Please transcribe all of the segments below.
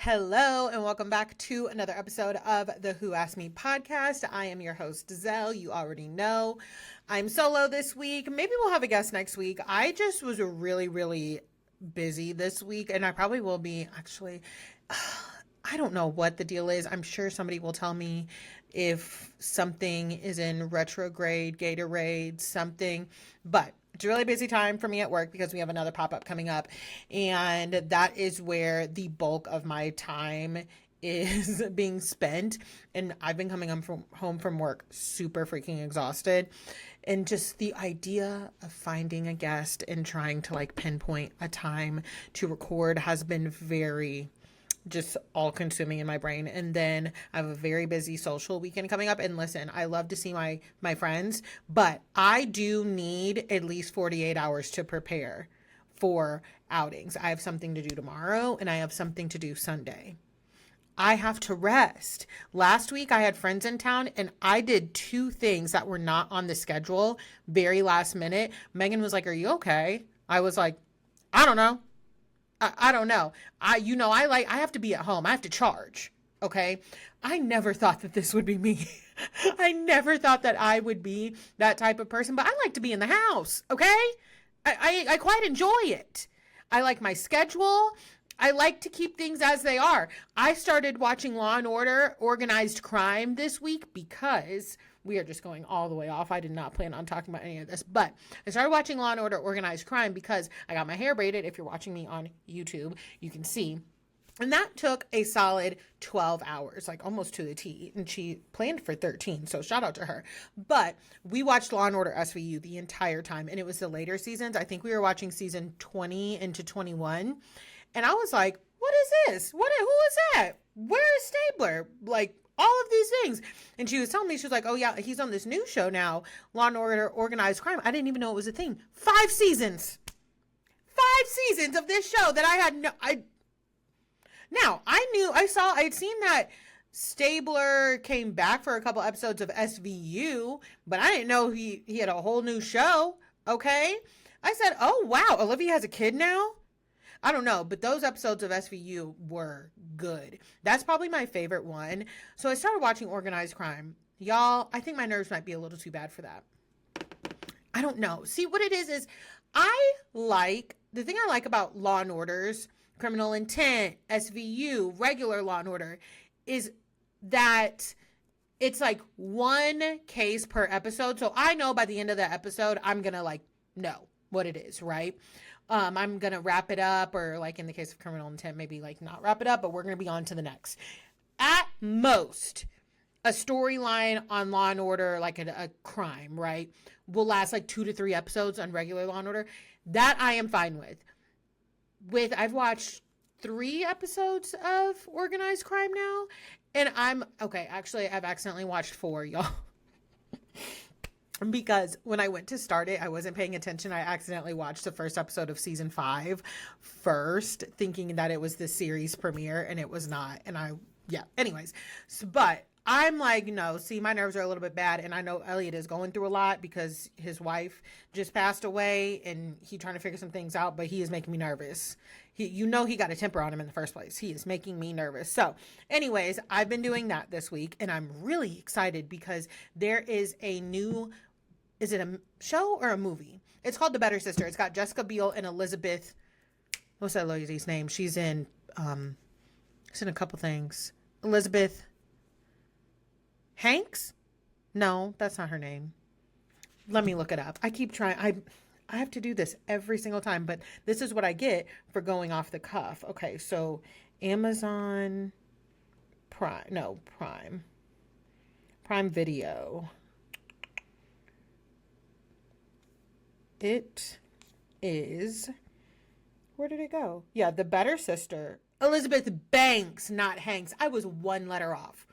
Hello and welcome back to another episode of the Who Asked Me podcast. I am your host, Zell. You already know. I'm solo this week. Maybe we'll have a guest next week. I just was really busy this week, and I probably will be actually. I don't know what the deal is. I'm sure somebody will tell me if something is in retrograde, Gatorade, something. But it's a really busy time for me at work because we have another pop-up coming up. And that is where the bulk of my time is being spent. And I've been coming home from work super freaking exhausted. And just the idea of finding a guest and trying to pinpoint a time to record has been very just all consuming in my brain. And then I have a very busy social weekend coming up. And listen, I love to see my friends, but I do need at least 48 hours to prepare for outings. I have something to do tomorrow and I have something to do Sunday. I have to rest. Last week I had friends in town and I did two things that were not on the schedule very last minute. Megan was like, "Are you okay?" I was like, "I don't know. I don't know. I have to be at home. I have to charge." Okay. I never thought that this would be me. I never thought that I would be that type of person, but I like to be in the house. Okay. I quite enjoy it. I like my schedule. I like to keep things as they are. I started watching Law and Order Organized Crime this week because we are just going all the way off. I did not plan on talking about any of this, but I started watching Law and Order Organized Crime because I got my hair braided. If you're watching me on YouTube, you can see. And that took a solid 12 hours, like almost to the T. And she planned for 13, so shout out to her. But we watched Law and Order SVU the entire time, and it was the later seasons. I think we were watching season 20 into 21. And I was like, what is this? Who is that? Where is Stabler? All of these things. And she was telling me, she was like, "Oh yeah, he's on this new show now, Law and Order Organized Crime." I didn't even know it was a thing. 5 seasons. 5 seasons of this show that I'd seen that Stabler came back for a couple episodes of SVU, but I didn't know he had a whole new show. Okay. I said, "Oh wow, Olivia has a kid now?" I don't know, but those episodes of SVU were good. That's probably my favorite one. So I started watching Organized Crime. Y'all, I think my nerves might be a little too bad for that. I don't know. See, what it is the thing I like about Law and Orders, Criminal Intent, SVU, regular Law and Order, is that it's like one case per episode. So I know by the end of the episode, I'm going to know what it is, right? I'm going to wrap it up, or in the case of Criminal Intent, maybe not wrap it up, but we're going to be on to the next. At most, a storyline on Law and Order, a crime, right, will last 2 to 3 episodes on regular Law and Order. That I am fine with. I've watched 3 episodes of Organized Crime now, and actually, I've accidentally watched 4, y'all. Because when I went to start it, I wasn't paying attention. I accidentally watched the first episode of season 5 first, thinking that it was the series premiere, and it was not. And anyways. But I'm no, see, my nerves are a little bit bad. And I know Elliot is going through a lot because his wife just passed away and he's trying to figure some things out, but he is making me nervous. He got a temper on him in the first place. He is making me nervous. So anyways, I've been doing that this week and I'm really excited because there is a new, is it a show or a movie? It's called The Better Sister. It's got Jessica Biel and Elizabeth. What's that lady's name? She's in a couple things. Elizabeth Hanks? No, that's not her name. Let me look it up. I keep trying. I have to do this every single time, but this is what I get for going off the cuff. Okay, so Amazon Prime Video. It is, where did it go? Yeah, The Better Sister. Elizabeth Banks, not Hanks. I was 1 letter off.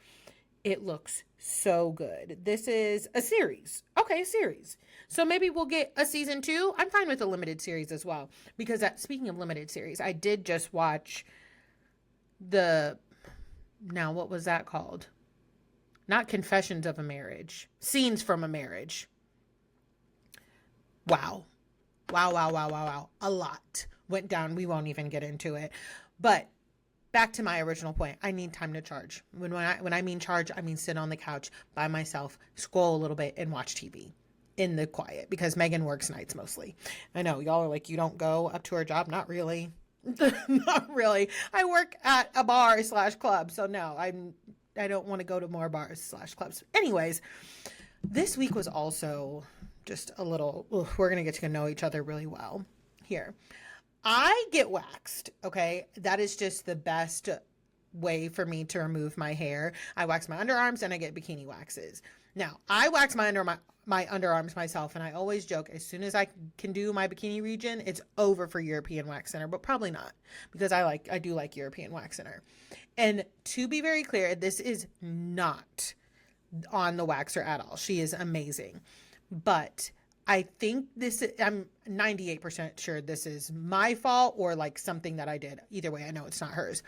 It looks so good. This is a series. Okay, a series. So maybe we'll get a season 2. I'm fine with a limited series as well. Because speaking of limited series, I did just watch what was that called? Not Confessions of a Marriage. Scenes from a Marriage. Wow. A lot went down. We won't even get into it. But back to my original point. I need time to charge. When I mean charge, I mean sit on the couch by myself, scroll a little bit, and watch TV in the quiet, because Megan works nights mostly. I know y'all are like, you don't go up to her job. Not really. Not really. I work at a bar / club. So no, I don't want to go to more bars / clubs. Anyways, this week was also just a little, we're going to get to know each other really well here. I get waxed. Okay. That is just the best way for me to remove my hair. I wax my underarms and I get bikini waxes. Now, I wax my underarms myself, and I always joke, as soon as I can do my bikini region, it's over for European Wax Center, but probably not, because I do like European Wax Center. And to be very clear, this is not on the waxer at all. She is amazing. But I think I'm 98% sure this is my fault or like something that I did. Either way, I know it's not hers.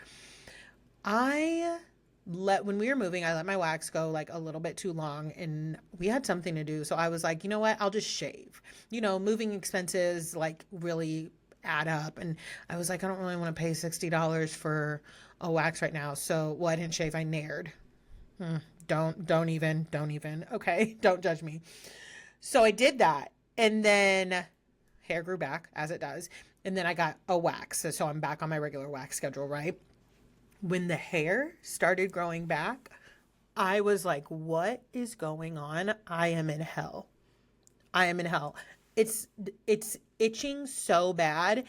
When we were moving, I let my wax go like a little bit too long, and we had something to do. So I was like, you know what? I'll just shave. Moving expenses like really add up. And I was like, I don't really want to pay $60 for a wax right now. So, I didn't shave. I nared. Don't even. Okay. Don't judge me. So I did that. And then hair grew back, as it does. And then I got a wax. So I'm back on my regular wax schedule, right? When the hair started growing back, I was like, what is going on? I am in hell. It's itching so bad.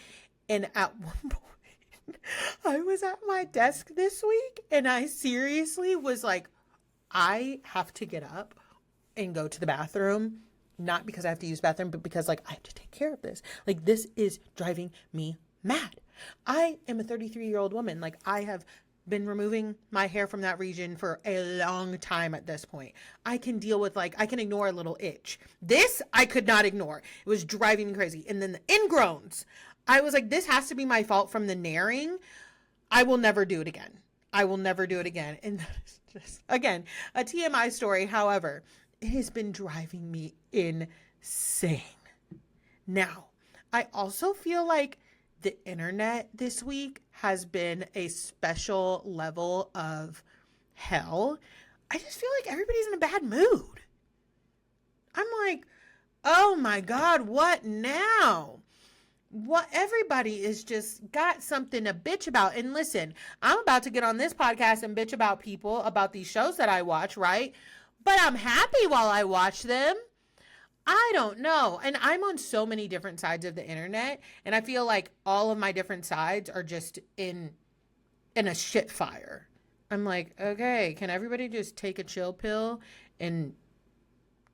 And at one point, I was at my desk this week, and I seriously was like, I have to get up and go to the bathroom. Not because I have to use the bathroom, but because like I have to take care of this. Like, this is driving me mad. I am a 33-year-old woman. Like, I have been removing my hair from that region for a long time at this point. I can deal with I can ignore a little itch. This I could not ignore. It was driving me crazy. And then the ingrowns, I was like, this has to be my fault from the naring. I will never do it again. And that is just, again, a TMI story. However, it has been driving me insane. Now, I also feel like the internet this week has been a special level of hell. I just feel like everybody's in a bad mood. I'm like, oh my God, what now? Everybody is just got something to bitch about. And listen, I'm about to get on this podcast and bitch about people, about these shows that I watch, right? But I'm happy while I watch them. I don't know. And I'm on so many different sides of the internet, and I feel like all of my different sides are just in a shit fire. I'm like, okay, can everybody just take a chill pill and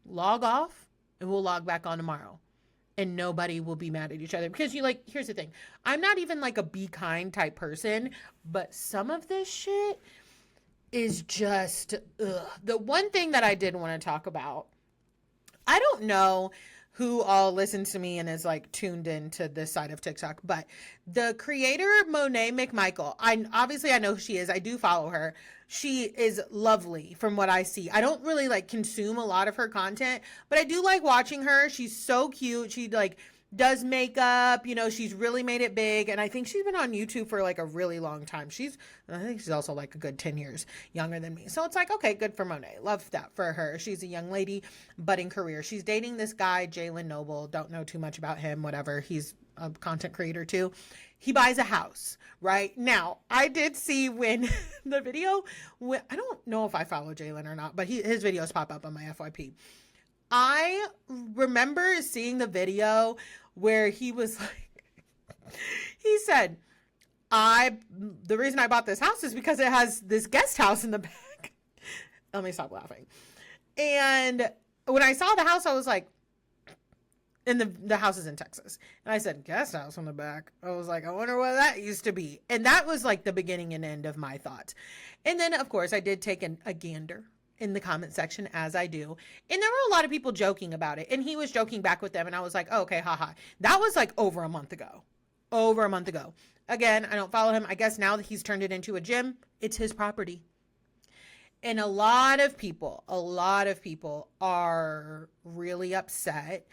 log off, and we'll log back on tomorrow, and nobody will be mad at each other? Because here's the thing. I'm not even like a be kind type person, but some of this shit is just, ugh. The one thing that I did want to talk about, I don't know who all listens to me and is like tuned into this side of TikTok, but the creator Monet McMichael, I know who she is. I do follow her. She is lovely from what I see. I don't really like consume a lot of her content, but I do like watching her. She's so cute. She like does makeup, she's really made it big. And I think she's been on YouTube for like a really long time. I think she's also like a good 10 years younger than me. So it's like, okay, good for Monet. Love that for her. She's a young lady, budding career. She's dating this guy, Jalen Noble. Don't know too much about him, whatever. He's a content creator too. He buys a house, right? Now, I did see when the video, I don't know if I follow Jalen or not, but his videos pop up on my FYP. I remember seeing the video where he was like, he said, the reason I bought this house is because it has this guest house in the back. Let me stop laughing. And when I saw the house, I was like, and the house is in Texas. And I said, guest house on the back. I was like, I wonder what that used to be. And that was like the beginning and end of my thoughts. And then, of course, I did take a gander in the comment section, as I do. And there were a lot of people joking about it. And he was joking back with them. And I was like, oh, okay, haha. That was like over a month ago. Again, I don't follow him. I guess now that he's turned it into a gym, it's his property. And a lot of people are really upset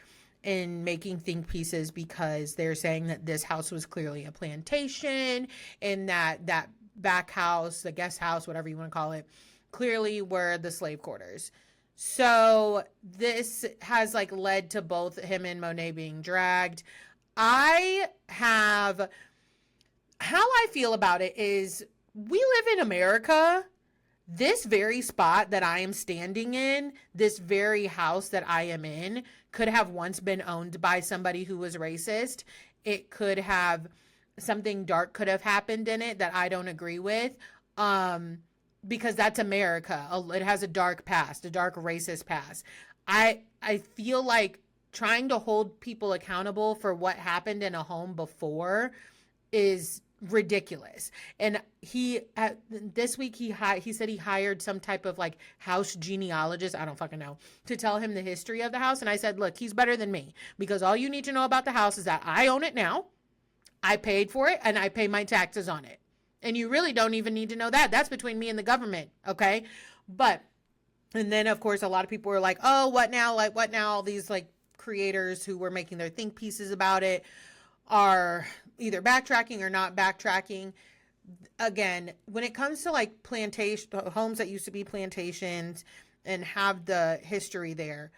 and making think pieces because they're saying that this house was clearly a plantation and that back house, the guest house, whatever you want to call it, clearly were the slave quarters. So this has like led to both him and Monet being dragged. I have, how I feel about it is, we live in America. This very spot that I am standing in, this very house that I am in, could have once been owned by somebody who was racist. It could have, something dark could have happened in it that I don't agree with. Because that's America. It has a dark past, a dark racist past. I feel like trying to hold people accountable for what happened in a home before is ridiculous. And this week he said he hired some type of like house genealogist, I don't fucking know, to tell him the history of the house. And I said, look, he's better than me, because all you need to know about the house is that I own it now, I paid for it, and I pay my taxes on it. And you really don't even need to know that. That's between me and the government, okay? And then of course a lot of people were like, oh, what now? Like, what now? All these like creators who were making their think pieces about it are either backtracking or not backtracking. Again, when it comes to like plantation homes that used to be plantations and have the history there,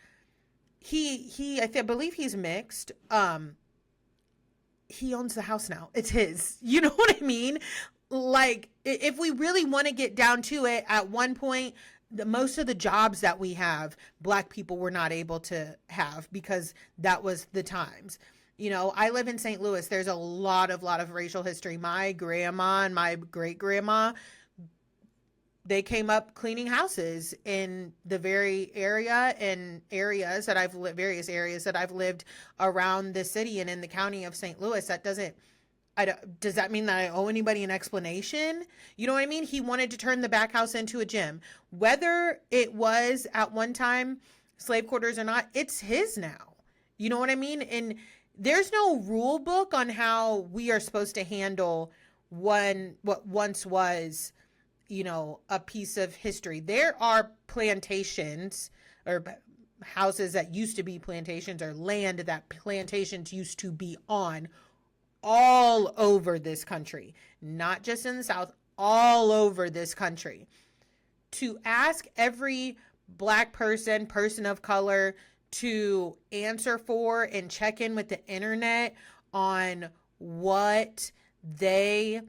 I believe he's mixed. He owns the house now. It's his. You know what I mean? Like, if we really want to get down to it, at one point, most of the jobs that we have, Black people were not able to have, because that was the times. You know, I live in St. Louis. There's a lot of racial history. My grandma and my great grandma, they came up cleaning houses in the very area and areas that I've lived, various areas that I've lived around the city and in the county of St. Louis. Does that mean that I owe anybody an explanation? You know what I mean? He wanted to turn the back house into a gym. Whether it was at one time slave quarters or not, it's his now. You know what I mean? And there's no rule book on how we are supposed to handle what once was, you know, a piece of history. There are plantations or houses that used to be plantations, or land that plantations used to be on, all over this country, not just in the South, all over this country. To ask every Black person of color to answer for and check in with the internet on what they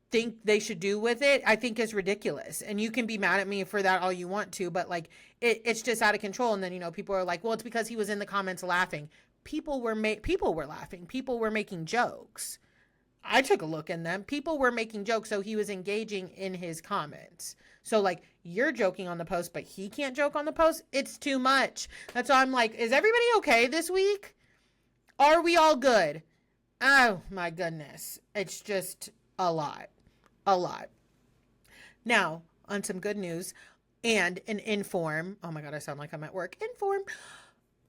think they should do with it, I think is ridiculous. And you can be mad at me for that all you want to, but like it's just out of control. And then, you know, people are like, well, it's because he was in the comments laughing. People were laughing. People were making jokes. I took a look in them. People were making jokes, so he was engaging in his comments. So like, you're joking on the post, but he can't joke on the post. It's too much. That's why I'm like, is everybody okay this week? Are we all good? Oh my goodness. It's just a lot. A lot. Now, on some good news and an inform. Oh my God, I sound like I'm at work. Inform.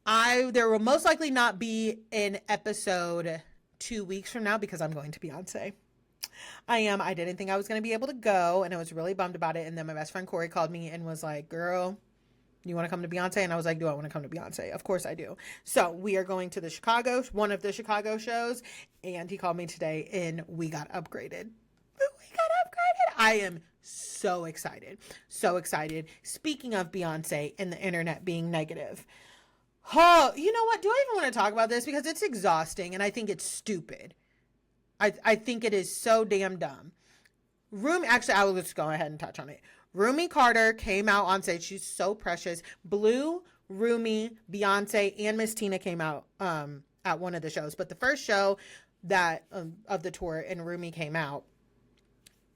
There will most likely not be an episode 2 weeks from now, because I'm going to Beyonce. I didn't think I was going to be able to go, and I was really bummed about it. And then my best friend Corey called me and was like, girl, you want to come to Beyonce? And I was like, do I want to come to Beyonce? Of course I do. So we are going to one of the Chicago shows, and he called me today and we got upgraded. I am so excited. So excited. Speaking of Beyonce and the internet being negative. Oh, you know what? Do I even want to talk about this? Because it's exhausting and I think it's stupid. I think it is so damn dumb. Actually, I will just go ahead and touch on it. Rumi Carter came out on stage. She's so precious. Blue, Rumi, Beyonce, and Miss Tina came out at one of the shows. But the first show that of the tour, and Rumi came out,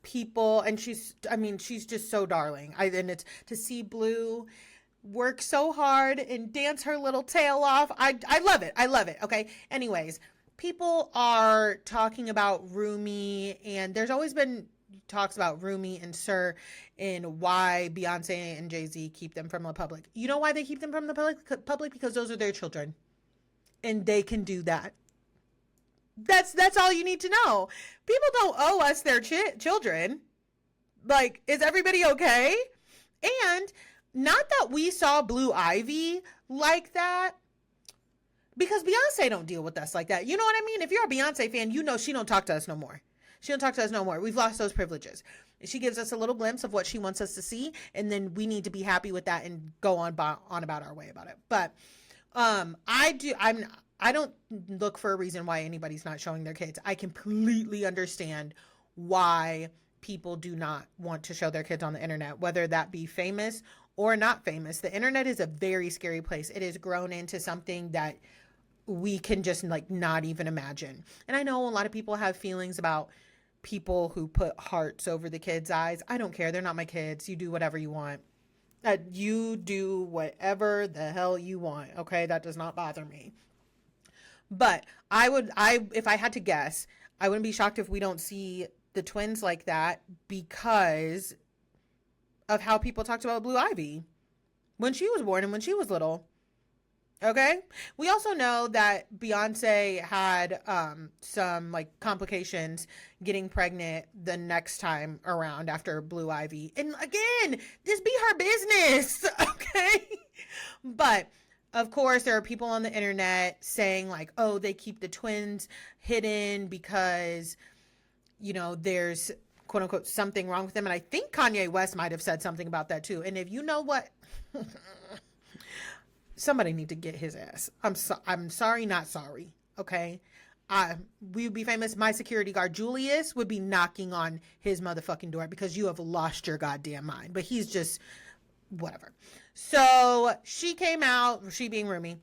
people, and she's just so darling. And it's to see Blue work so hard and dance her little tail off. I love it. I love it. Okay. Anyways, people are talking about Rumi, and there's always been talks about Rumi and Sir and why Beyonce and Jay-Z keep them from the public. You know why they keep them from the public? Because those are their children, and they can do that. That's all you need to know. People don't owe us their children. Like, is everybody okay? And not that we saw Blue Ivy like that, because Beyonce don't deal with us like that. You know what I mean? If you're a Beyonce fan, you know she don't talk to us no more. She don't talk to us no more. We've lost those privileges. She gives us a little glimpse of what she wants us to see, and then we need to be happy with that and go on about our way about it. But I don't look for a reason why anybody's not showing their kids. I completely understand why people do not want to show their kids on the internet, whether that be famous or not famous. The internet is a very scary place. It has grown into something that we can just like not even imagine. And I know a lot of people have feelings about people who put hearts over the kids' eyes. I don't care. They're not my kids. You do whatever you want. You do whatever the hell you want. Okay. That does not bother me. But if I had to guess, I wouldn't be shocked if we don't see the twins like that because of how people talked about Blue Ivy when she was born and when she was little. Okay. We also know that Beyonce had some like complications getting pregnant the next time around after Blue Ivy. And again, this be her business. Okay. But of course, there are people on the internet saying like, oh, they keep the twins hidden because, you know, there's quote unquote something wrong with them. And I think Kanye West might have said something about that too. And if you know what, somebody need to get his ass. I'm sorry, not sorry. Okay. We would be famous. My security guard, Julius, would be knocking on his motherfucking door because you have lost your goddamn mind. But he's just whatever. So she came out, she being Rumi,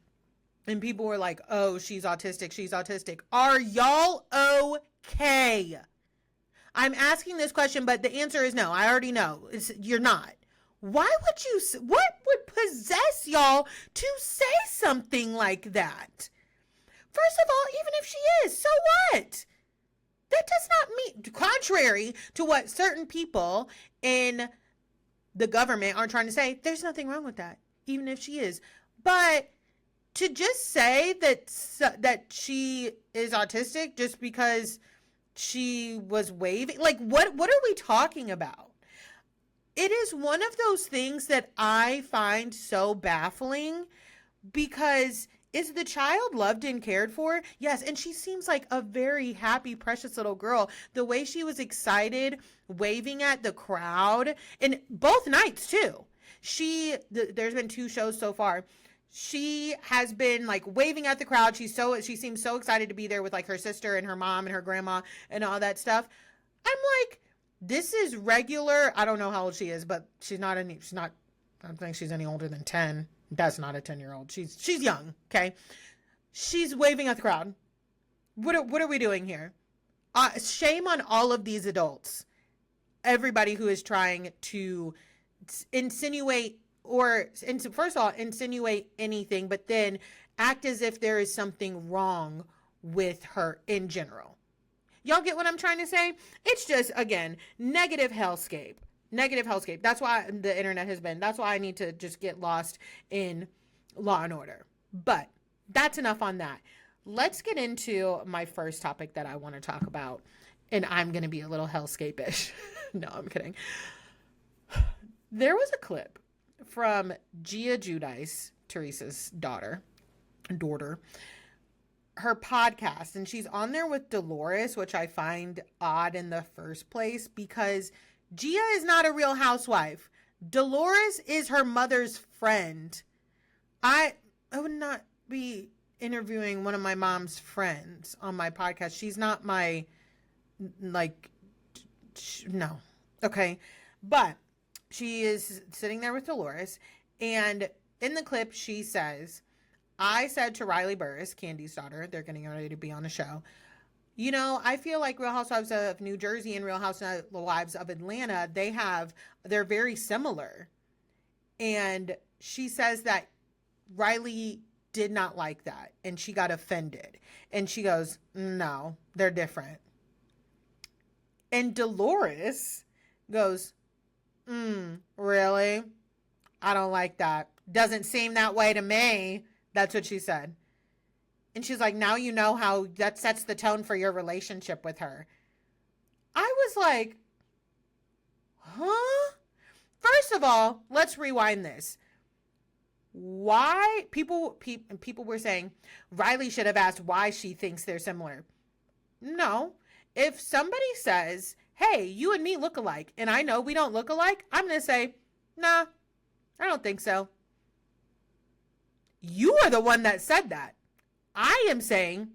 and people were like, oh, she's autistic. She's autistic. Are y'all okay? I'm asking this question, but the answer is no. I already know. You're not. Why would you, what would possess y'all to say something like that? First of all, even if she is, so what? That does not mean, contrary to what certain people in the government are trying to say, there's nothing wrong with that, even if she is. But to just say that she is autistic just because she was waving, like what are we talking about? It is one of those things that I find so baffling because is the child loved and cared for? Yes. And she seems like a very happy, precious little girl. The way she was excited, waving at the crowd, and both nights too. There's been 2 shows so far. She has been like waving at the crowd. She seems so excited to be there with like her sister and her mom and her grandma and all that stuff. I'm like, this is regular. I don't know how old she is, but I don't think she's any older than 10. That's not a 10-year-old. She's young. Okay. She's waving at the crowd. What are we doing here? Shame on all of these adults. Everybody who is trying to insinuate first of all, insinuate anything, but then act as if there is something wrong with her in general. Y'all get what I'm trying to say? It's just, again, negative hellscape. That's why the internet has been. That's why I need to just get lost in Law and Order. But that's enough on that. Let's get into my first topic that I want to talk about. And I'm going to be a little hellscape-ish. No, I'm kidding. There was a clip from Gia Giudice, Teresa's daughter, her podcast, and she's on there with Dolores, which I find odd in the first place because Gia is not a real housewife. Dolores is her mother's friend. I would not be interviewing one of my mom's friends on my podcast. She's not my, no. Okay. But she is sitting there with Dolores, and in the clip, she says, I said to Riley Burris, Candy's daughter, they're getting ready to be on a show, you know, I feel like Real Housewives of New Jersey and Real Housewives of Atlanta, they're very similar. And she says that Riley did not like that, and she got offended. And she goes, no, they're different. And Dolores goes, really? I don't like that. Doesn't seem that way to me. That's what she said. And she's like, now you know how that sets the tone for your relationship with her. I was like, huh? First of all, let's rewind this. Why people were saying Riley should have asked why she thinks they're similar. No. If somebody says, hey, you and me look alike, and I know we don't look alike, I'm going to say, nah, I don't think so. You are the one that said that. I am saying,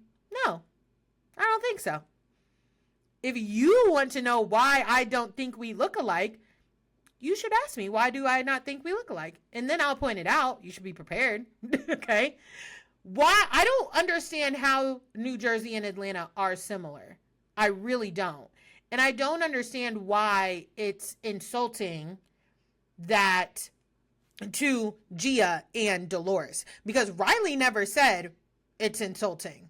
no, I don't think so. If you want to know why I don't think we look alike, you should ask me, why do I not think we look alike? And then I'll point it out. You should be prepared. Okay? Why? I don't understand how New Jersey and Atlanta are similar. I really don't. And I don't understand why it's insulting that to Gia and Dolores, because Riley never said it's insulting.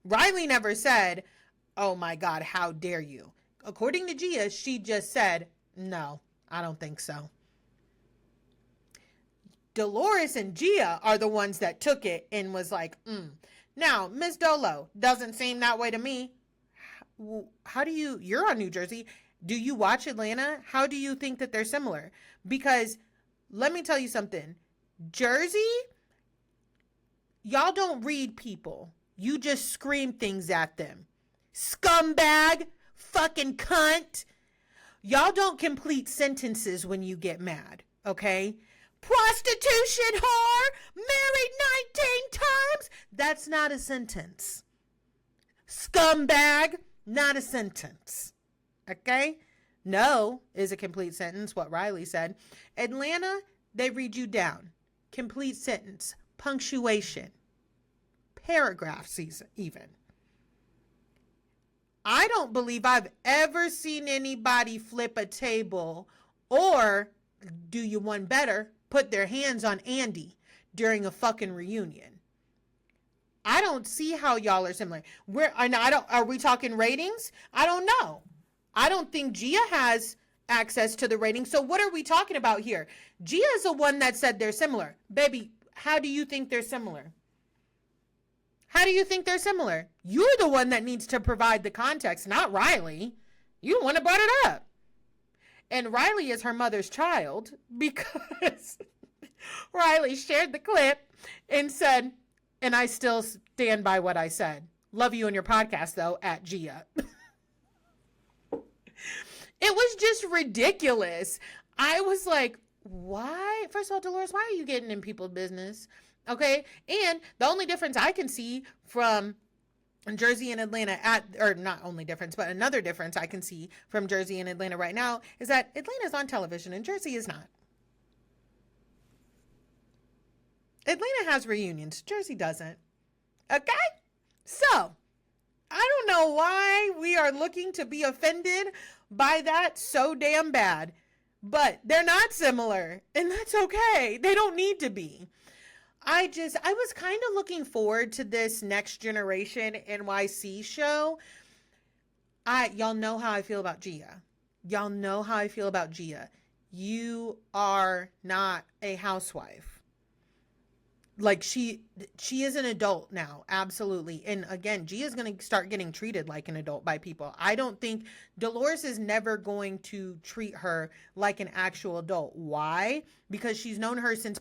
Riley never said, oh my God, how dare you? According to Gia, she just said, no, I don't think so. Dolores and Gia are the ones that took it and was like, Now, Miss Dolo, doesn't seem that way to me. How do you're on New Jersey. Do you watch Atlanta? How do you think that they're similar? Because let me tell you something. Jersey, y'all don't read people. You just scream things at them. Scumbag, fucking cunt. Y'all don't complete sentences when you get mad, okay? Prostitution whore, married 19 times. That's not a sentence. Scumbag, not a sentence. Okay? No is a complete sentence, what Riley said. Atlanta, they read you down. Complete sentence. Punctuation. Paragraphs even. I don't believe I've ever seen anybody flip a table or, do you one better, put their hands on Andy during a fucking reunion. I don't see how y'all are similar. Are we talking ratings? I don't know. I don't think Gia has access to the ratings. So what are we talking about here? Gia is the one that said they're similar. Baby, how do you think they're similar? How do you think they're similar? You're the one that needs to provide the context, not Riley. You the one that brought it up. And Riley is her mother's child because Riley shared the clip and said, and I still stand by what I said. Love you on your podcast, though, at Gia. It was just ridiculous. I was like, why? First of all, Dolores, why are you getting in people's business? Okay. And the only difference I can see from Jersey and Atlanta or not only difference, but another difference I can see from Jersey and Atlanta right now is that Atlanta's on television and Jersey is not. Atlanta has reunions. Jersey doesn't. Okay? So, I don't know why we are looking to be offended by that so damn bad. But they're not similar. And that's okay. They don't need to be. I was kind of looking forward to this Next Generation NYC show. Y'all know how I feel about Gia. Y'all know how I feel about Gia. You are not a housewife. Like she is an adult now. Absolutely. And again, Gia's going to start getting treated like an adult by people. I don't think Dolores is never going to treat her like an actual adult. Why? Because she's known her since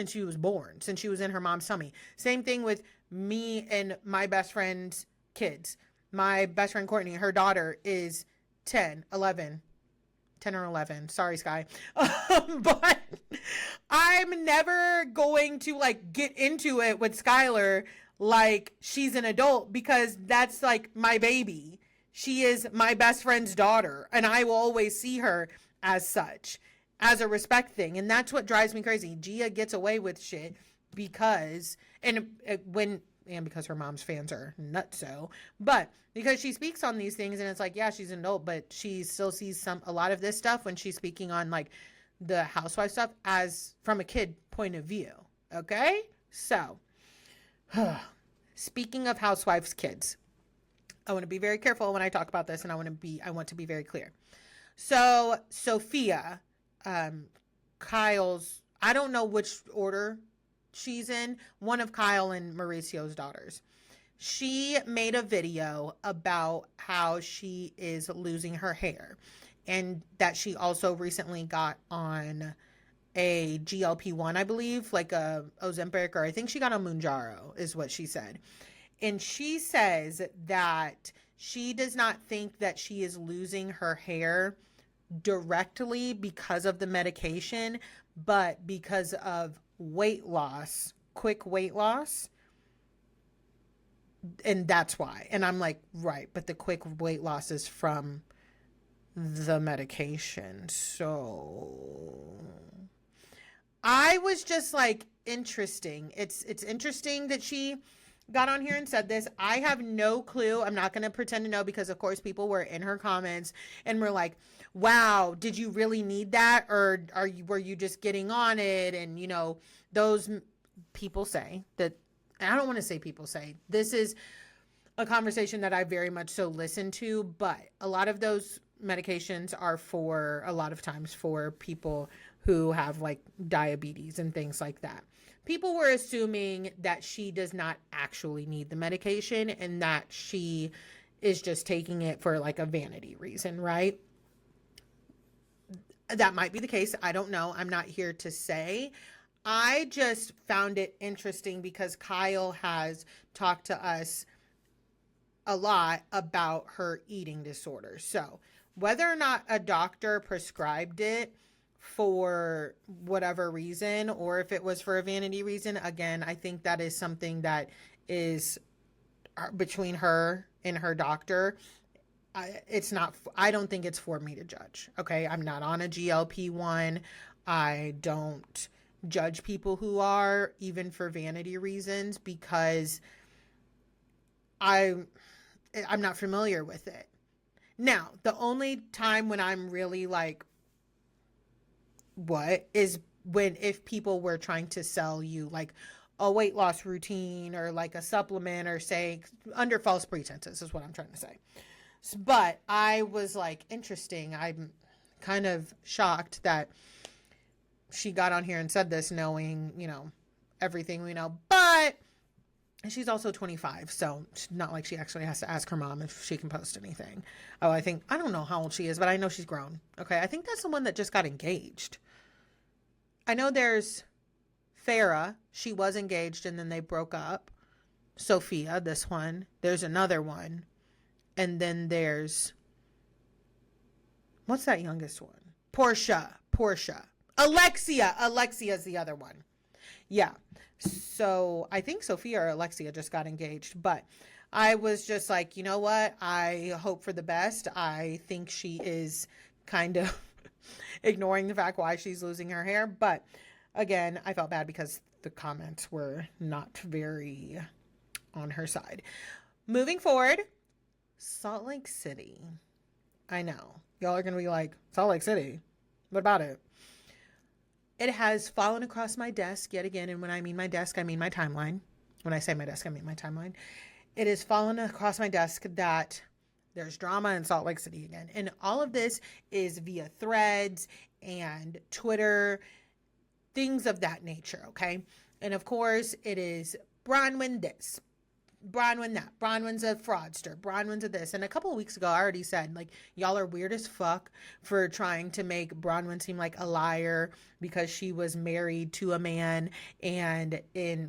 she was born, since she was in her mom's tummy. Same thing with me and my best friend's kids. My best friend Courtney, her daughter is 10 or 11. Sorry, Sky. But I'm never going to like get into it with Skylar like she's an adult because that's like my baby. She is my best friend's daughter and I will always see her as such, as a respect thing. And that's what drives me crazy. Gia gets away with shit because because her mom's fans are nutso, but because she speaks on these things and it's like, yeah, she's an adult, but she still sees a lot of this stuff when she's speaking on like the housewife stuff as from a kid point of view. Okay. So speaking of housewives, kids, I want to be very careful when I talk about this and I want to be very clear. So Sophia, Kyle's, I don't know which order she's in, one of Kyle and Mauricio's daughters. She made a video about how she is losing her hair and that she also recently got on a GLP-1, I believe, like a Ozempic, or I think she got a Mounjaro is what she said. And she says that she does not think that she is losing her hair directly because of the medication, but because of weight loss, quick weight loss. And that's why. And I'm like, right, but the quick weight loss is from the medication. So I was just like, interesting. It's interesting that she got on here and said this. I have no clue. I'm not going to pretend to know, because of course people were in her comments and were like, wow, did you really need that? Or were you just getting on it? And, you know, those people say that, and I don't want to say people say, this is a conversation that I very much so listen to, but a lot of those medications are for, a lot of times, for people who have like diabetes and things like that. People were assuming that she does not actually need the medication and that she is just taking it for like a vanity reason, right? That might be the case. I don't know. I'm not here to say. I just found it interesting because Kyle has talked to us a lot about her eating disorder. So whether or not a doctor prescribed it for whatever reason, or if it was for a vanity reason, again, I think that is something that is between her and her doctor. I don't think it's for me to judge. Okay. I'm not on a GLP-1. I don't judge people who are, even for vanity reasons, because I'm not familiar with it. Now, the only time when I'm really like, what, is when, if people were trying to sell you like a weight loss routine or like a supplement, or say under false pretenses, is what I'm trying to say. But I was like, interesting. I'm kind of shocked that she got on here and said this, knowing, you know, everything we know. But she's also 25, so it's not like she actually has to ask her mom if she can post anything. Oh, I don't know how old she is, but I know she's grown. Okay, I think that's the one that just got engaged. I know there's Farrah. She was engaged and then they broke up. Sophia, this one. There's another one. And then there's, what's that youngest one? Portia. Alexia's the other one. Yeah. So I think Sophia or Alexia just got engaged, but I was just like, you know what? I hope for the best. I think she is kind of ignoring the fact why she's losing her hair. But again, I felt bad because the comments were not very on her side. Moving forward, Salt Lake City. I know. Y'all are going to be like, Salt Lake City? What about it? It has fallen across my desk yet again. And when I mean my desk, I mean my timeline. When I say my desk, I mean my timeline. It has fallen across my desk that there's drama in Salt Lake City again. And all of this is via threads and Twitter, things of that nature, okay? And of course, it is Bronwyn this, Bronwyn that, Bronwyn's a fraudster, Bronwyn's a this. And a couple of weeks ago, I already said, like, y'all are weird as fuck for trying to make Bronwyn seem like a liar because she was married to a man and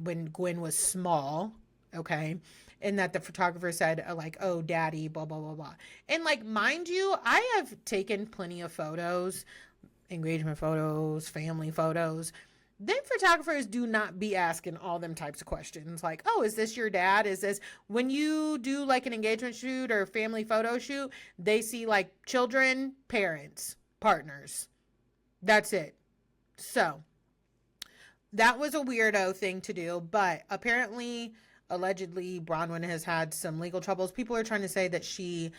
when Gwen was small, okay? And that the photographer said, like, oh, daddy, blah, blah, blah, blah. And, like, mind you, I have taken plenty of photos, engagement photos, family photos. Them photographers do not be asking all them types of questions. Like, oh, is this your dad? Is this, when you do like an engagement shoot or family photo shoot, they see like children, parents, partners. That's it. So that was a weirdo thing to do. But apparently, allegedly, Bronwyn has had some legal troubles. People are trying to say that she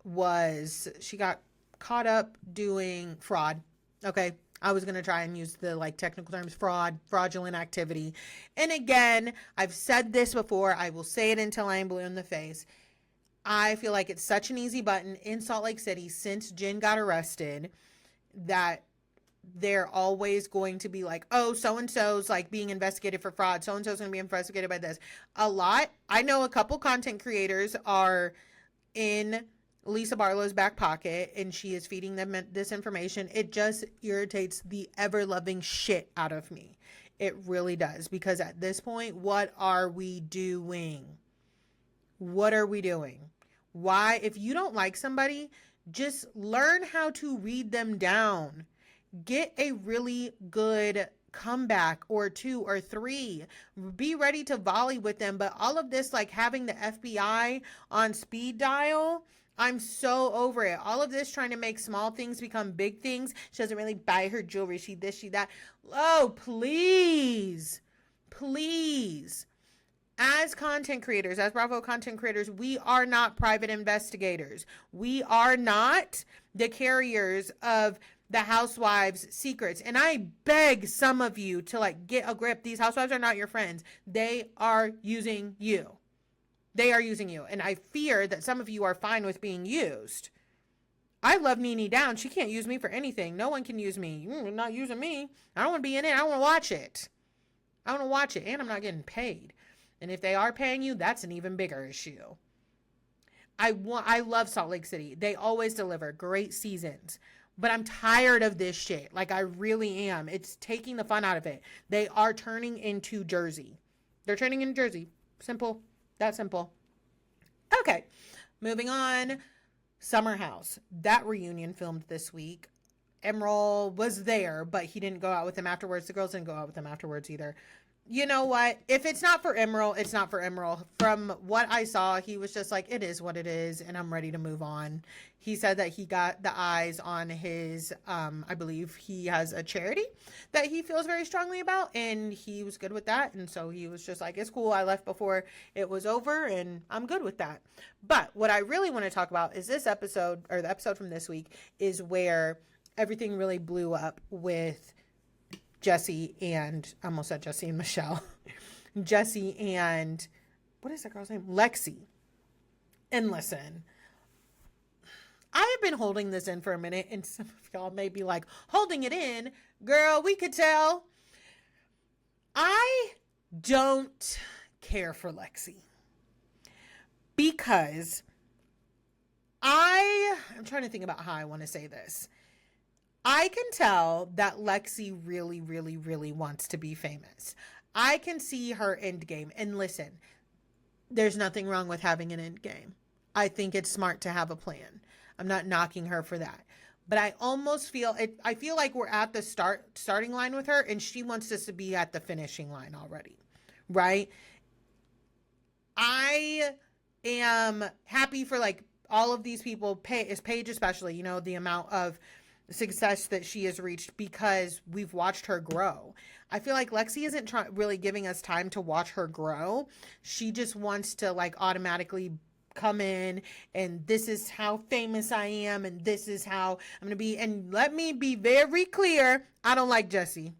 got caught up doing fraud. Okay. I was going to try and use the like technical terms, fraudulent activity. And again, I've said this before. I will say it until I am blue in the face. I feel like it's such an easy button in Salt Lake City since Jen got arrested that they're always going to be like, oh, so-and-so's like being investigated for fraud. So-and-so's going to be investigated by this. A lot. I know a couple content creators are in Lisa Barlow's back pocket and she is feeding them this information. It just irritates the ever-loving shit out of me. It really does, because at this point, what are we doing? What are we doing? Why? If you don't like somebody, just learn how to read them down. Get a really good comeback or 2 or 3. Be ready to volley with them. But all of this, like having the FBI on speed dial, I'm so over it. All of this trying to make small things become big things. She doesn't really buy her jewelry. She this, she that. Oh, please. Please. As content creators, as Bravo content creators, we are not private investigators. We are not the carriers of the housewives' secrets. And I beg some of you to like get a grip. These housewives are not your friends. They are using you. They are using you. And I fear that some of you are fine with being used. I love Nene down. She can't use me for anything. No one can use me. You're not using me. I don't want to be in it. I want to watch it. I want to watch it. And I'm not getting paid. And if they are paying you, that's an even bigger issue. I love Salt Lake City. They always deliver great seasons. But I'm tired of this shit. Like, I really am. It's taking the fun out of it. They are turning into Jersey. They're turning into Jersey. Simple. That simple. Okay. Moving on. Summer House. That reunion filmed this week. Emerald was there, but he didn't go out with him afterwards. The girls didn't go out with him afterwards either. You know what? If it's not for Emerald, it's not for Emerald. From what I saw, he was just like, it is what it is, and I'm ready to move on. He said that he got the eyes on his, I believe he has a charity that he feels very strongly about, and he was good with that. And so he was just like, it's cool. I left before it was over, and I'm good with that. But what I really want to talk about is this episode, or the episode from this week, is where everything really blew up with Jesse and, I almost said Jesse and Michelle. Jesse and, what is that girl's name? Lexi. And listen, I have been holding this in for a minute, and some of y'all may be like, holding it in? Girl, we could tell. I don't care for Lexi. Because I'm trying to think about how I want to say this. I can tell that Lexi really, really, really wants to be famous. I can see her end game. And listen, there's nothing wrong with having an end game. I think it's smart to have a plan. I'm not knocking her for that. But I almost feel it. I feel like we're at the starting line with her, and she wants us to be at the finishing line already, right? I am happy for like all of these people, Paige especially, you know, the amount of success that she has reached because we've watched her grow. I feel like Lexi isn't really giving us time to watch her grow. She just wants to like automatically come in and this is how famous I am and this is how I'm going to be. And let me be very clear. I don't like Jesse.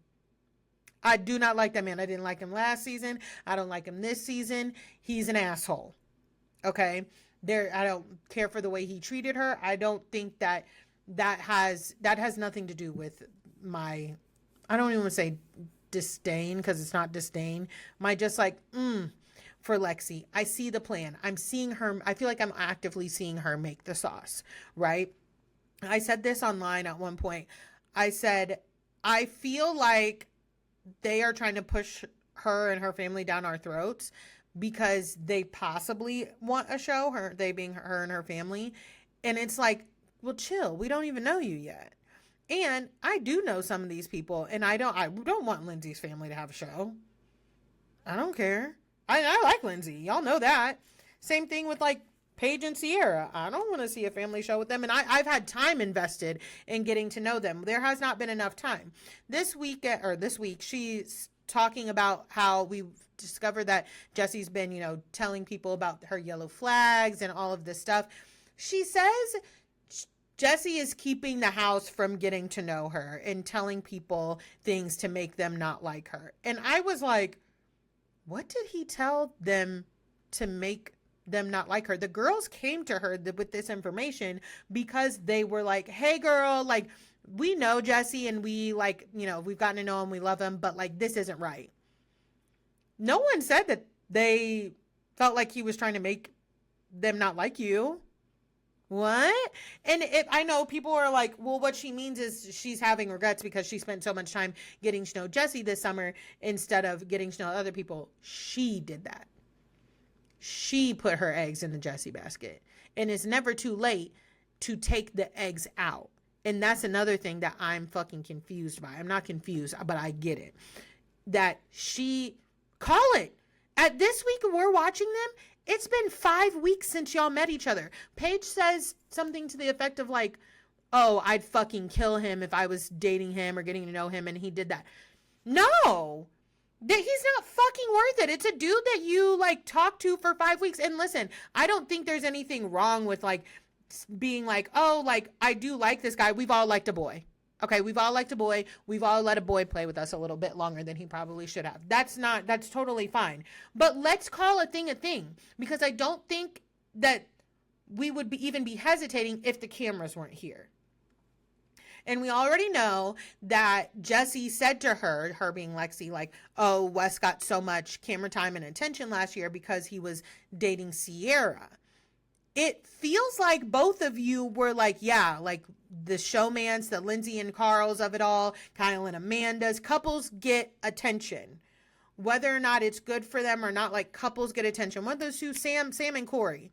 I do not like that man. I didn't like him last season. I don't like him this season. He's an asshole. Okay. I don't care for the way he treated her. I don't think that has nothing to do with my, I don't even want to say disdain, because it's not disdain. My just like, for Lexi. I see the plan. I'm seeing her. I feel like I'm actively seeing her make the sauce, right? I said this online at one point. I said, I feel like they are trying to push her and her family down our throats because they possibly want a show, they being her and her family. And it's like, well, chill. We don't even know you yet. And I do know some of these people, and I don't want Lindsay's family to have a show. I don't care. I like Lindsay. Y'all know that. Same thing with like Paige and Sierra. I don't want to see a family show with them. And I've had time invested in getting to know them. There has not been enough time. This week, she's talking about how we've discovered that Jesse's been, telling people about her yellow flags and all of this stuff. She says Jesse is keeping the house from getting to know her and telling people things to make them not like her. And I was like, what did he tell them to make them not like her? The girls came to her with this information because they were like, hey girl, like we know Jesse and we like, we've gotten to know him, we love him, but like this isn't right. No one said that they felt like he was trying to make them not like you. What? And I know people are like, well, what she means is she's having regrets because she spent so much time getting to know Jesse this summer instead of getting to know other people. She did that. She put her eggs in the Jesse basket. And it's never too late to take the eggs out. And that's another thing that I'm fucking confused by. I'm not confused, but I get it. That she, call it. At this week we're watching them, it's been 5 weeks since y'all met each other. Paige says something to the effect of like, oh, I'd fucking kill him if I was dating him or getting to know him and he did that. No. That he's not fucking worth it. It's a dude that you like talk to for 5 weeks. And listen, I don't think there's anything wrong with like being like, oh, like I do like this guy. We've all liked a boy. Okay, we've all liked a boy. We've all let a boy play with us a little bit longer than he probably should have. That's totally fine. But let's call a thing, because I don't think that we would even be hesitating if the cameras weren't here. And we already know that Jesse said to her being Lexi, like, oh, Wes got so much camera time and attention last year because he was dating Sierra. It feels like both of you were like, yeah, like the showmans, the Lindsay and Carls of it all, Kyle and Amanda's, couples get attention. Whether or not it's good for them or not, like couples get attention. One of those two, Sam and Corey,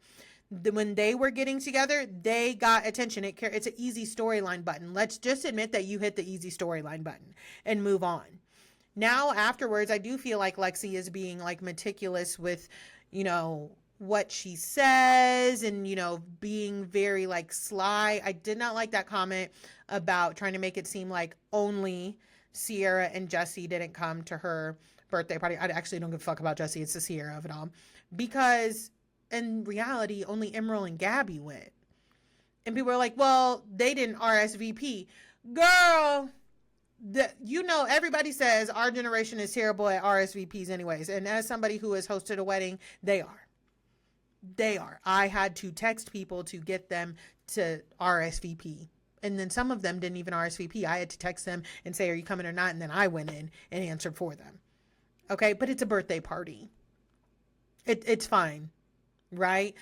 when they were getting together, they got attention. It's an easy storyline button. Let's just admit that you hit the easy storyline button and move on. Now, afterwards, I do feel like Lexi is being like meticulous with, you know, what she says and, you know, being very like sly. I did not like that comment about trying to make it seem like only Sierra and Jesse didn't come to her birthday party. I actually don't give a fuck about Jesse. It's the Sierra of it all. Because in reality, only Emerald and Gabby went. And people are like, well, they didn't RSVP. Girl, you know, everybody says our generation is terrible at RSVPs anyways. And as somebody who has hosted a wedding, they are. I had to text people to get them to RSVP. And then some of them didn't even RSVP. I had to text them and say, are you coming or not? And then I went in and answered for them. Okay, but it's a birthday party. It's fine. Right?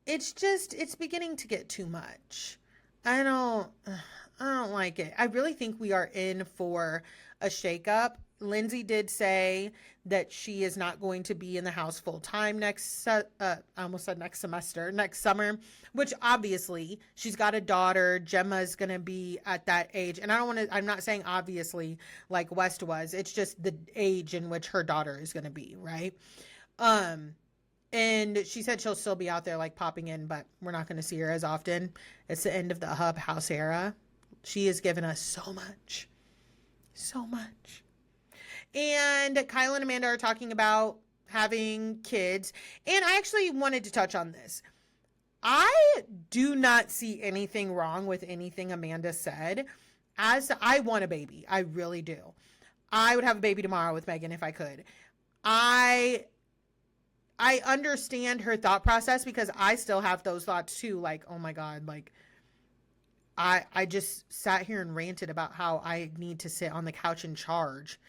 It's just, it's beginning to get too much. I don't like it. I really think we are in for a shakeup. Lindsay did say that she is not going to be in the house full time next summer, which obviously she's got a daughter. Gemma's going to be at that age. And I'm not saying obviously like West was, it's just the age in which her daughter is going to be. Right. And she said she'll still be out there like popping in, but we're not going to see her as often. It's the end of the Hub House era. She has given us so much. So much. And Kyle and Amanda are talking about having kids. And I actually wanted to touch on this. I do not see anything wrong with anything Amanda said. As I want a baby. I really do. I would have a baby tomorrow with Megan if I could. I understand her thought process because I still have those thoughts too. Like, oh my God, like I just sat here and ranted about how I need to sit on the couch and charge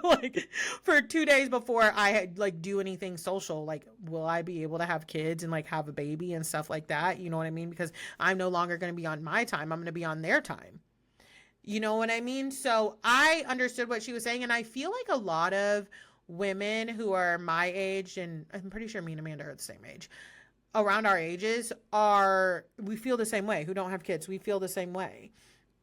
like for 2 days before I had like do anything social. Like, will I be able to have kids and like have a baby and stuff like that? You know what I mean? Because I'm no longer going to be on my time. I'm going to be on their time. You know what I mean? So I understood what she was saying. And I feel like a lot of women who are my age, and I'm pretty sure me and Amanda are the same age, around our ages we feel the same way, who don't have kids. We feel the same way.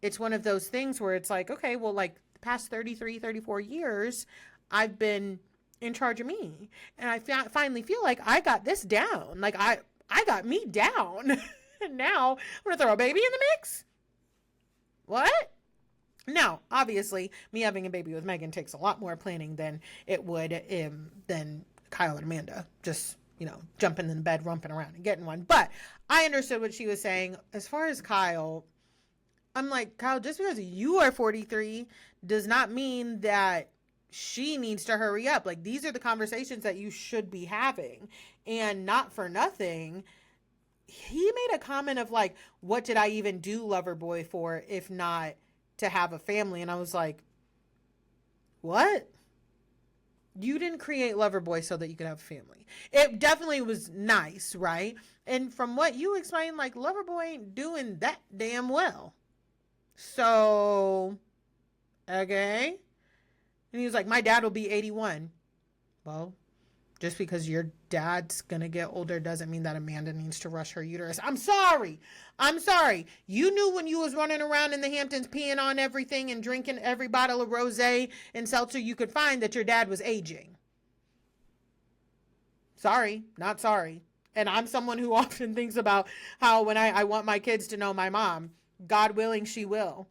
It's one of those things where it's like, okay, well, like the past 33, 34 years, I've been in charge of me. And I finally feel like I got this down. Like I got me down. And now I'm going to throw a baby in the mix. What? Now, obviously, me having a baby with Megan takes a lot more planning than it would than Kyle and Amanda. Just, you know, jumping in the bed, rumping around and getting one. But I understood what she was saying. As far as Kyle, I'm like, Kyle, just because you are 43 does not mean that she needs to hurry up. Like, these are the conversations that you should be having. And not for nothing, he made a comment of like, what did I even do Loverboy for if not to have a family? And I was like, what? You didn't create Loverboy so that you could have a family. It definitely was nice, right? And from what you explained, like, Loverboy ain't doing that damn well. So, okay. And he was like, my dad will be 81. Well, just because your dad's gonna get older doesn't mean that Amanda needs to rush her uterus. I'm sorry. You knew when you was running around in the Hamptons peeing on everything and drinking every bottle of rosé and seltzer you could find that your dad was aging. Sorry, not sorry. And I'm someone who often thinks about how when I want my kids to know my mom, God willing, she will.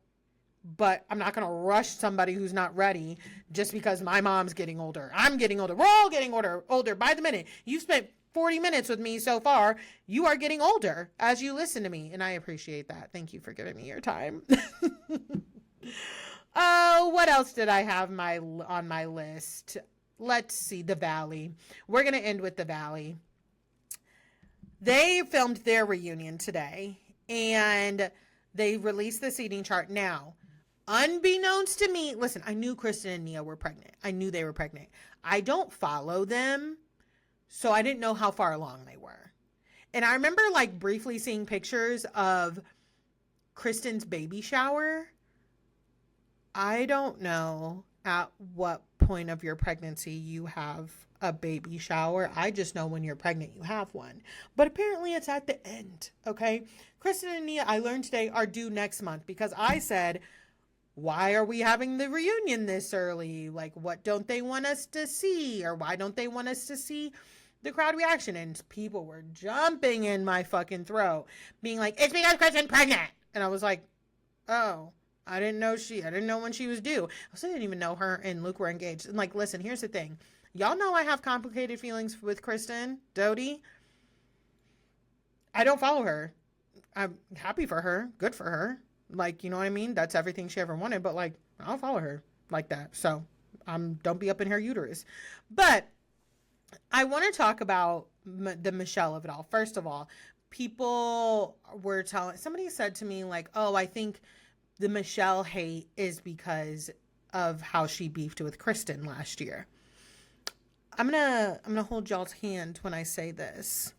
But I'm not going to rush somebody who's not ready just because my mom's getting older. I'm getting older. We're all getting older by the minute. You've spent 40 minutes with me so far. You are getting older as you listen to me. And I appreciate that. Thank you for giving me your time. Oh, what else did I have on my list? Let's see. The Valley. We're going to end with The Valley. They filmed their reunion today. And they released the seating chart. Now, unbeknownst to me, listen, I knew Kristen and Nia were pregnant. I knew they were pregnant. I don't follow them, so I didn't know how far along they were. And I remember like briefly seeing pictures of Kristen's baby shower. I don't know at what point of your pregnancy you have a baby shower. I just know when you're pregnant, you have one. But apparently it's at the end, okay? Kristen and Nia, I learned today, are due next month because I said, why are we having the reunion this early? Like, what don't they want us to see? Or why don't they want us to see the crowd reaction? And people were jumping in my fucking throat, being like, it's because Kristen's pregnant. And I was like, oh, I didn't know when she was due. I also didn't even know her and Luke were engaged. And like, listen, here's the thing. Y'all know I have complicated feelings with Kristen Doty. I don't follow her. I'm happy for her. Good for her. Like, you know what I mean? That's everything she ever wanted. But like, I don't follow her like that. So don't be up in her uterus. But I want to talk about the Michelle of it all. First of all, people were somebody said to me like, oh, I think the Michelle hate is because of how she beefed with Kristen last year. I'm gonna hold y'all's hand when I say this.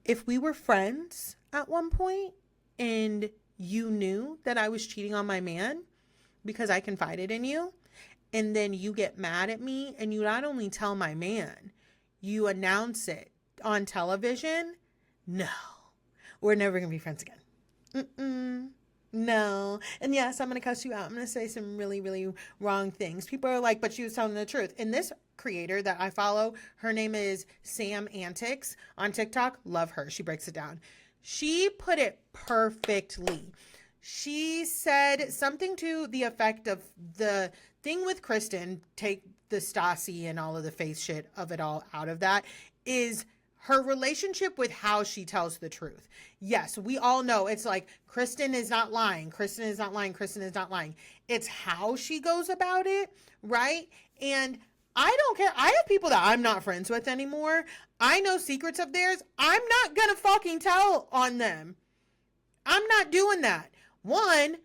If we were friends at one point and you knew that I was cheating on my man because I confided in you, and then you get mad at me and you not only tell my man, you announce it on television, no, we're never gonna be friends again. No. And yes, I'm going to cuss you out. I'm going to say some really, really wrong things. People are like, but she was telling the truth. And this creator that I follow, her name is Sam Antics on TikTok. Love her. She breaks it down. She put it perfectly. She said something to the effect of the thing with Kristen, take the Stassi and all of the face shit of it all out of that, is her relationship with how she tells the truth. Yes, we all know it's like Kristen is not lying. Kristen is not lying. Kristen is not lying. It's how she goes about it, right? And I don't care. I have people that I'm not friends with anymore. I know secrets of theirs. I'm not going to fucking tell on them. I'm not doing that. One,